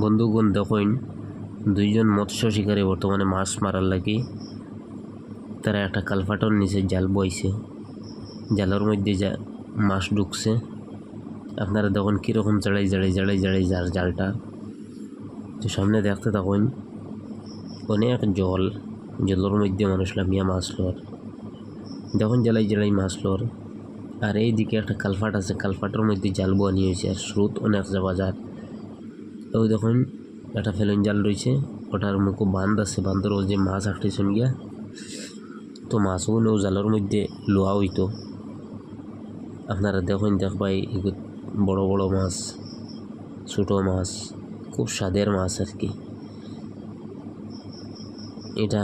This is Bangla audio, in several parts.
বন্ধুগণ দেখুন, দুইজন মৎস্য শিকারী বর্তমানে মাছ মারার লাগি তারা একটা কালফাটোর নিচে জাল বইছে। জালের মধ্যে মাছ ঢুকছে। আপনারা দেখুন কীরকম জাড়াই যার জালটা। তো সামনে দেখতে থাকুন অনেক জলের মধ্যে মানুষ নামিয়া মাছ লর। দেখুন জ্বালাই মাছ লর। আর এইদিকে একটা কালফাট আছে, কালফাটের মধ্যে জাল বানি হয়েছে আর স্রোত অনেক যার। ওই দেখুন একটা ফেলন জাল রয়েছে, ওটার মুখ বাঁধ আছে, বাঁধের ও যে মাছ আঁকতেছেন গিয়া। তো মাছগুলো জালের মধ্যে লোয়া হইতো। আপনারা দেখুন দেখবাই বড় বড় মাছ, ছোটো মাছ, খুব স্বাদের মাছ আর কি। এটা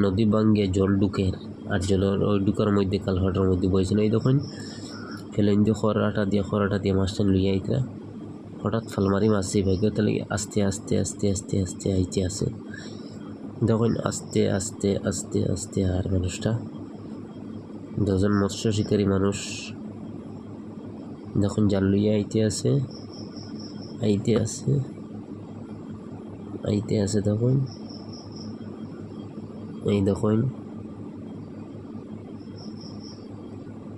নদী ভাঙ্গে জল ঢুকের, আর জলের ওই ঢুকার মধ্যে কালভার্টের মধ্যে বইছেন। এই দেখুন ফেলেন দিয়ে খরাটা দিয়ে মাছটা লইয়া আইতরা। হঠাৎ ফালমারি মাছ যে ভাগ্য তাহলে আস্তে আস্তে আস্তে আস্তে আস্তে আইতে আসে। দেখুন আস্তে আস্তে আস্তে আস্তে আর মানুষটা দুজন মৎস্য শিকারী মানুষ দেখুন জাল লইয়া আইতে আছে দেখুন। এই দেখুন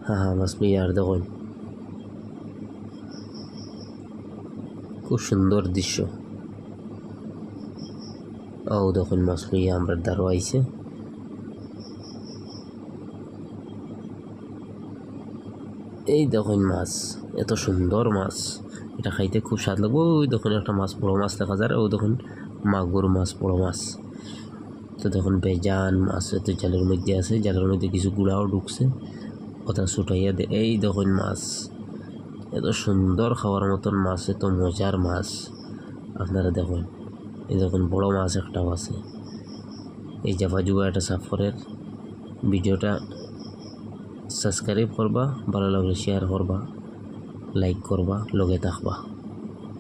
হ্যাঁ মাছ লইয়া আর দেখুন খুব সুন্দর দৃশ্য। ও দেখুন মাছ লইয়া আমরা দাঁড়ো আইছে। এই দেখুন মাছ, এত সুন্দর মাছ, এটা খাইতে খুব স্বাদ লাগবে। ওই দেখুন একটা মাছ, বড় মাছ দেখা যায়। ও দেখুন মাগুর মাছ, বড় মাছ। তো দেখুন বেজান মাছ তো জালের মধ্যে আছে, জালের মধ্যে কিছু গুড়াও ঢুকছে, ওটা ছুটাইয়া দে। এই দেখুন মাছ, এত সুন্দর খাওয়ার মতন মাছ, এত মজার মাছ। আপনারা দেখুন, এই দেখুন বড় মাছ একটাও আছে। এই জাফা একটা সাফরের ভিডিওটা সাবস্ক্রাইব করবা, ভালো লাগলে শেয়ার করবা, লাইক করবা, লগে থাকবা।